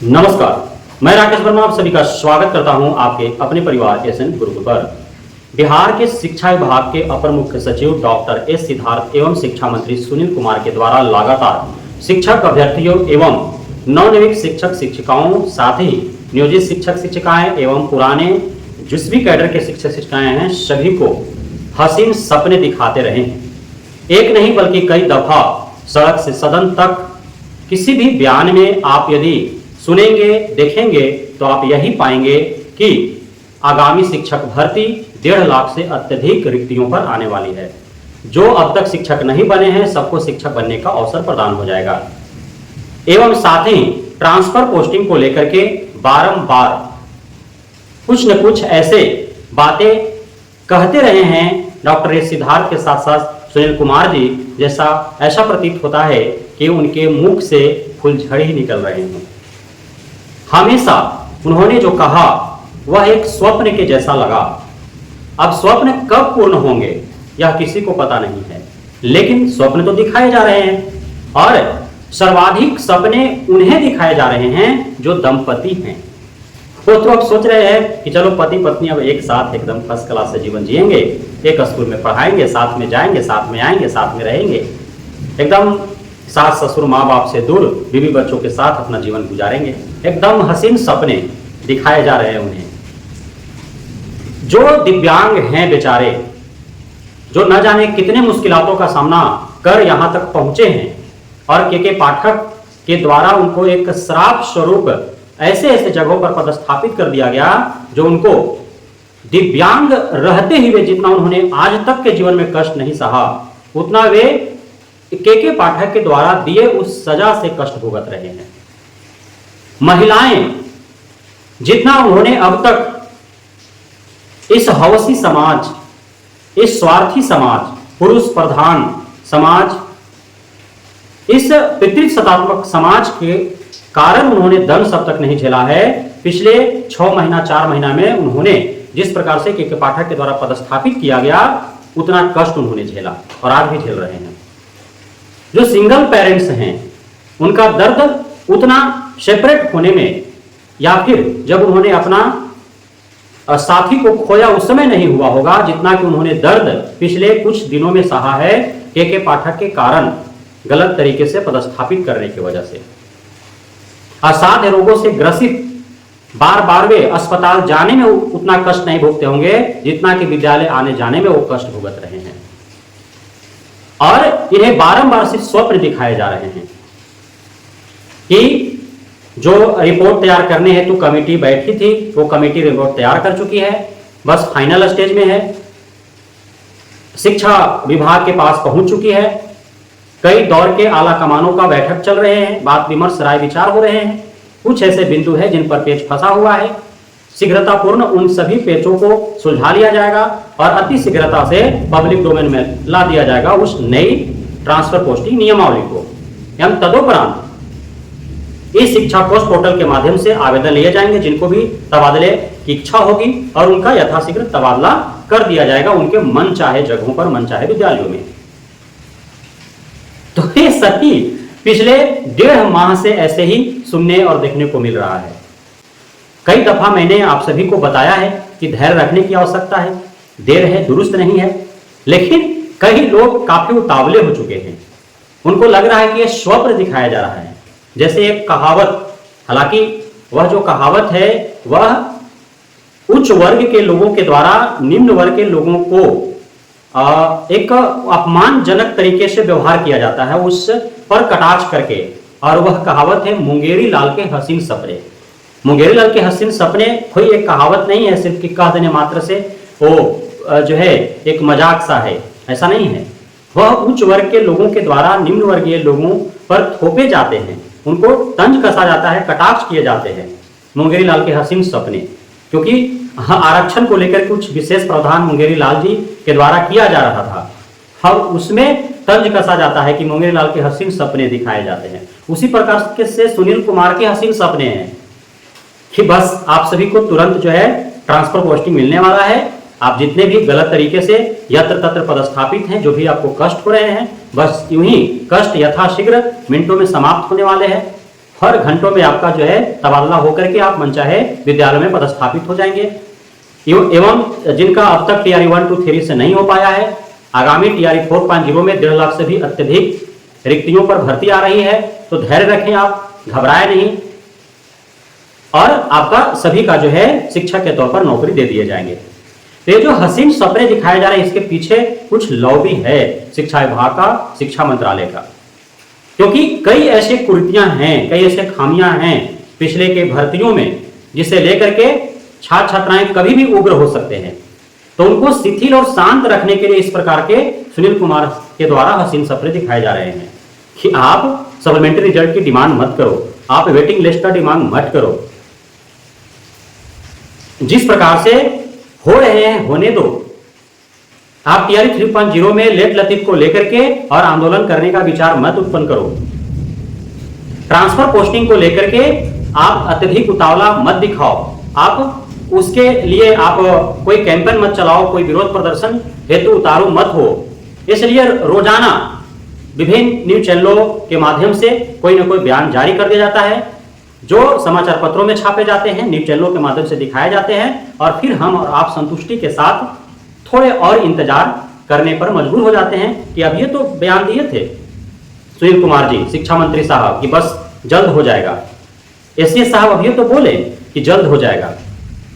नमस्कार, मैं राकेश वर्मा आप सभी का स्वागत करता हूं आपके अपने परिवार एसएन गुरुकुल पर। बिहार के शिक्षा विभाग के अपर मुख्य सचिव डॉक्टर एस सिद्धार्थ एवं शिक्षा मंत्री सुनील कुमार के द्वारा लगातार शिक्षक अभ्यर्थियों एवं नवनियुक्त शिक्षक शिक्षिकाओं, साथ ही नियोजित शिक्षक शिक्षिकाएं एवं पुराने जिस भी कैडर के शिक्षक शिक्षिकाएं हैं, सभी को हसीन सपने दिखाते रहे हैं। एक नहीं बल्कि कई दफा सड़क से सदन तक किसी भी बयान में आप यदि सुनेंगे, देखेंगे तो आप यही पाएंगे कि आगामी शिक्षक भर्ती 1.5 लाख से अत्यधिक रिक्तियों पर आने वाली है। जो अब तक शिक्षक नहीं बने हैं, सबको शिक्षक बनने का अवसर प्रदान हो जाएगा। एवं साथ ही ट्रांसफर पोस्टिंग को लेकर के बारंबार कुछ न कुछ ऐसे बातें कहते रहे हैं डॉक्टर एस सिद्धार्थ के साथ साथ सुनील कुमार जी, जैसा ऐसा प्रतीत होता है कि उनके मुख से फुलझड़ी ही निकल रहे हैं। हमेशा उन्होंने जो कहा वह एक स्वप्न के जैसा लगा। अब स्वप्न कब पूर्ण होंगे यह किसी को पता नहीं है, लेकिन स्वप्न तो दिखाए जा रहे हैं और सर्वाधिक सपने उन्हें दिखाए जा रहे हैं जो दंपति हैं। वो तो अब सोच रहे हैं कि चलो पति पत्नी अब एक साथ एकदम फर्स्ट क्लास से जीवन जिएंगे, एक स्कूल में पढ़ाएंगे, साथ में जाएंगे, साथ में आएंगे, साथ में रहेंगे, एकदम सास ससुर माँ बाप से दूर बीवी बच्चों के साथ अपना जीवन गुजारेंगे। एकदम हसीन सपने दिखाए जा रहे हैं उन्हें। जो दिव्यांग हैं बेचारे, जो न जाने कितने मुश्किलातों का सामना कर यहां तक पहुंचे हैं और के पाठक के द्वारा उनको एक श्राप स्वरूप ऐसे ऐसे जगहों पर पदस्थापित कर दिया गया जो उनको दिव्यांग रहते हुए जितना उन्होंने आज तक के जीवन में कष्ट नहीं सहा, उतना वे के पाठक के द्वारा दिए उस सजा से कष्ट भुगत रहे हैं। महिलाएं जितना उन्होंने अब तक इस हवसी समाज, इस स्वार्थी समाज, पुरुष प्रधान समाज, इस पितृसत्तात्मक समाज के कारण उन्होंने दंश अब तक नहीं झेला है। पिछले 6 महीना 4 महीना में उन्होंने जिस प्रकार से के पाठक के द्वारा पदस्थापित किया गया, उतना कष्ट उन्होंने झेला और आज भी झेल रहे हैं। जो सिंगल पेरेंट्स हैं उनका दर्द उतना सेपरेट होने में या फिर जब उन्होंने अपना साथी को खोया उस समय नहीं हुआ होगा जितना कि उन्होंने दर्द पिछले कुछ दिनों में सहा है के पाठक के कारण गलत तरीके से पदस्थापित करने की वजह से। असाध्य रोगों से ग्रसित बार बार वे अस्पताल जाने में उतना कष्ट नहीं भोगते होंगे जितना कि विद्यालय आने जाने में वो कष्ट भुगत रहे हैं। और इन्हें बारंबार सिर्फ स्वप्न दिखाए जा रहे हैं कि जो रिपोर्ट तैयार करने हेतु कमेटी बैठी थी, वो कमेटी रिपोर्ट तैयार कर चुकी है, बस फाइनल स्टेज में है, शिक्षा विभाग के पास पहुंच चुकी है, कई दौर के आला कमानों का बैठक चल रहे हैं, बात विमर्श राय विचार हो रहे हैं। कुछ ऐसे बिंदु है जिन पर पेच फंसा हुआ है, शीघ्रतापूर्ण उन सभी पेचों को सुलझा लिया जाएगा और अति शीघ्रता से पब्लिक डोमेन में ला दिया जाएगा उस नई ट्रांसफर पोस्टिंग नियमावली को। एवं तदोपरांत इस शिक्षा कोष पोर्टल के माध्यम से आवेदन लिए जाएंगे जिनको भी तबादले की इच्छा होगी और उनका यथाशीघ्र तबादला कर दिया जाएगा उनके मन चाहे जगहों पर, मन चाहे विद्यालयों में। तो ये सभी पिछले 1.5 माह से ऐसे ही सुनने और देखने को मिल रहा है। कई दफा मैंने आप सभी को बताया है कि धैर्य रखने की आवश्यकता है, देर है दुरुस्त नहीं है, लेकिन कई लोग काफी उतावले हो चुके हैं। उनको लग रहा है कि यह स्वप्न दिखाया जा रहा है, जैसे एक कहावत, हालांकि वह जो कहावत है वह उच्च वर्ग के लोगों के द्वारा निम्न वर्ग के लोगों को एक अपमानजनक तरीके से व्यवहार किया जाता है, उस पर कटाक्ष करके, और वह कहावत है मुंगेरी लाल के हसीन सपने। मुंगेरी लाल के हसीन सपने कोई एक कहावत नहीं है सिर्फ कि कह देने मात्र से वो जो है एक मजाक सा है, ऐसा नहीं है। वह उच्च वर्ग के लोगों के द्वारा निम्न वर्गीय लोगों पर थोपे जाते हैं, उनको तंज कसा जाता है, कटाक्ष किए जाते हैं। मुंगेरी लाल के हसीन सपने, क्योंकि आरक्षण को लेकर कुछ विशेष प्रावधान मुंगेरी लाल जी के द्वारा किया जा रहा था, और उसमें तंज कसा जाता है कि मुंगेरी लाल के हसीन सपने दिखाए जाते हैं। उसी प्रकार के से सुनील कुमार के हसीन सपने हैं कि बस आप सभी को तुरंत जो है ट्रांसफर पोस्टिंग मिलने वाला है। आप जितने भी गलत तरीके से यत्र तत्र पदस्थापित हैं, जो भी आपको कष्ट हो रहे हैं, बस यूं ही कष्ट यथाशीघ्र मिनटों में समाप्त होने वाले हैं। हर घंटों में आपका जो है तबादला होकर के आप मनचाहे विद्यालय में पदस्थापित हो जाएंगे। एवं जिनका अब तक टीआरई 1 2 3 से नहीं हो पाया है, आगामी टीआरई 4.0 में 1.5 लाख से भी अत्यधिक रिक्तियों पर भर्ती आ रही है। तो धैर्य रखें, आप घबराए नहीं, और आपका सभी का जो है शिक्षक के तौर पर नौकरी दे दिए जाएंगे। तो ये जो हसीन सपने दिखाए जा रहे हैं, इसके पीछे कुछ लॉबी है शिक्षा विभाग का, शिक्षा मंत्रालय का, क्योंकि कई ऐसे कुरीतियां हैं, कई ऐसे खामियां हैं पिछले के भर्तियों में, जिसे लेकर के छात्र छात्राएं कभी भी उग्र हो सकते हैं। तो उनको शिथिल और शांत रखने के लिए इस प्रकार के सुनील कुमार के द्वारा हसीन सपने दिखाए जा रहे हैं कि आप सप्लीमेंट्री रिजल्ट की डिमांड मत करो, आप वेटिंग लिस्ट का डिमांड मत करो। जिस प्रकार से हो रहे हैं होने दो। आप टीआरई 3.0 में लेट लतीफ को लेकर के और आंदोलन करने का विचार मत उत्पन्न करो। ट्रांसफर पोस्टिंग को लेकर के आप अत्यधिक उतावला मत दिखाओ। आप उसके लिए आप कोई कैंपेन मत चलाओ, कोई विरोध प्रदर्शन हेतु उतारू मत हो। इसलिए रोजाना विभिन्न न्यूज चैनलों के माध्यम से कोई ना कोई बयान जारी कर दिया जाता है, जो समाचार पत्रों में छापे जाते हैं, न्यूज चैनलों के माध्यम से दिखाए जाते हैं, और फिर हम और आप संतुष्टि के साथ थोड़े और इंतजार करने पर मजबूर हो जाते हैं कि अब ये तो बयान दिए थे सुनील कुमार जी शिक्षा मंत्री साहब कि बस जल्द हो जाएगा। एससीएस साहब अभी तो बोले कि जल्द हो जाएगा।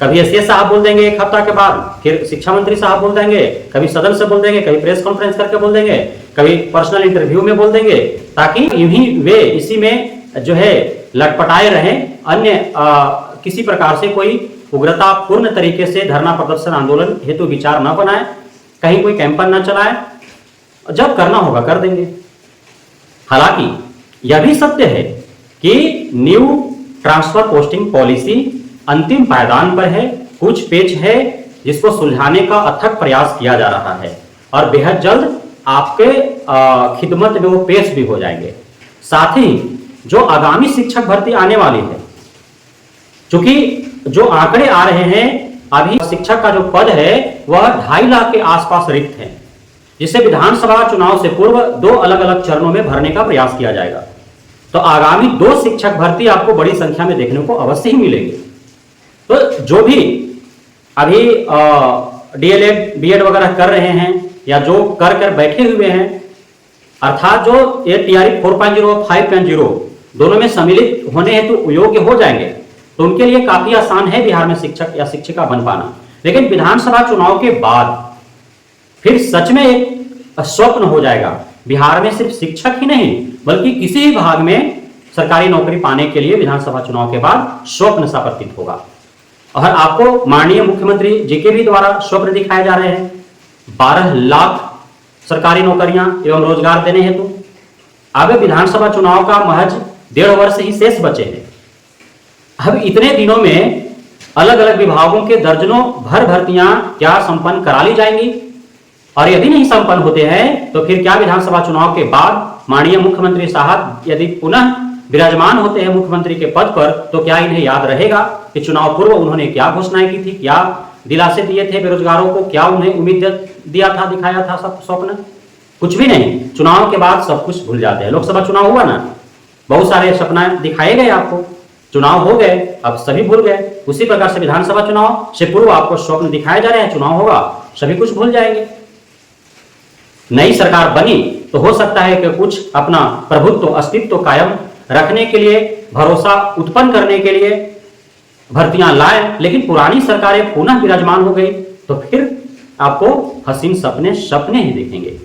कभी एससीएस साहब बोल देंगे एक हफ्ता के बाद, फिर शिक्षा मंत्री साहब बोल देंगे, कभी सदन से बोल देंगे, कभी प्रेस कॉन्फ्रेंस करके बोल देंगे, कभी पर्सनल इंटरव्यू में बोल देंगे, ताकि यूं वे इसी में जो है लटपटाए रहें, अन्य किसी प्रकार से कोई उग्रता पूर्ण तरीके से धरना प्रदर्शन आंदोलन हेतु विचार न बनाए, कहीं कोई कैंपेन न चलाए। जब करना होगा कर देंगे। हालांकि यह भी सत्य है कि न्यू ट्रांसफर पोस्टिंग पॉलिसी अंतिम पायदान पर है, कुछ पेच है जिसको सुलझाने का अथक प्रयास किया जा रहा है, और बेहद जल्द आपके खिदमत में वो पेश भी हो जाएंगे। साथ ही जो आगामी शिक्षक भर्ती आने वाली है, क्योंकि जो आंकड़े आ रहे हैं अभी शिक्षक का जो पद है वह 2.5 लाख के आसपास रिक्त है, जिसे विधानसभा चुनाव से पूर्व 2 अलग अलग चरणों में भरने का प्रयास किया जाएगा। तो आगामी 2 शिक्षक भर्ती आपको बड़ी संख्या में देखने को अवश्य ही मिलेंगे। तो जो भी अभी डीएलएड बीएड वगैरह कर रहे हैं या जो कर बैठे हुए हैं, अर्थात जो ये टीआरई 4.0 और 5.0 दोनों में सम्मिलित होने हेतु योग्य हो जाएंगे, तो उनके लिए काफी आसान है बिहार में शिक्षक या शिक्षिका बन पाना। लेकिन विधानसभा चुनाव के बाद फिर सच में एक स्वप्न हो जाएगा, बिहार में सिर्फ शिक्षक ही नहीं बल्कि किसी भी भाग में सरकारी नौकरी पाने के लिए विधानसभा चुनाव के बाद स्वप्न सा प्रतीत होगा। और आपको माननीय मुख्यमंत्री जी के भी द्वारा स्वप्न दिखाए जा रहे हैं 12 लाख सरकारी नौकरियां एवं रोजगार देने हेतु। अब विधानसभा चुनाव का महज 1.5 वर्ष ही शेष बचे हैं। अब इतने दिनों में अलग अलग विभागों के दर्जनों भर भर्तियां क्या संपन्न करा ली जाएंगी, और यदि नहीं संपन्न होते हैं तो फिर क्या विधानसभा चुनाव के बाद माननीय मुख्यमंत्री साहब यदि पुनः विराजमान होते हैं मुख्यमंत्री के पद पर, तो क्या इन्हें याद रहेगा कि चुनाव पूर्व उन्होंने क्या घोषणाएं की थी, क्या दिलासे दिए थे बेरोजगारों को, क्या उन्हें उम्मीद दिया था, दिखाया था सब स्वप्न? कुछ भी नहीं। चुनाव के बाद सब कुछ भूल जाते हैं। लोकसभा चुनाव हुआ ना, बहुत सारे सपना दिखाए गए आपको, चुनाव हो गए, अब सभी भूल गए। उसी प्रकार से विधानसभा चुनाव से पूर्व आपको स्वप्न दिखाए जा रहे हैं, चुनाव होगा सभी कुछ भूल जाएंगे। नई सरकार बनी तो हो सकता है कि कुछ अपना प्रभुत्व अस्तित्व कायम रखने के लिए, भरोसा उत्पन्न करने के लिए भर्तियां लाए, लेकिन पुरानी सरकारें पुनः विराजमान हो गई तो फिर आपको हसीन सपने ही दिखेंगे।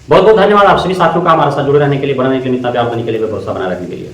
बहुत बहुत धन्यवाद आप सभी साथियों का हमारे साथ जुड़े रहने के लिए, बनने के लिए, मित्रता प्यार देने के लिए, भरोसा बनाए रखने के लिए।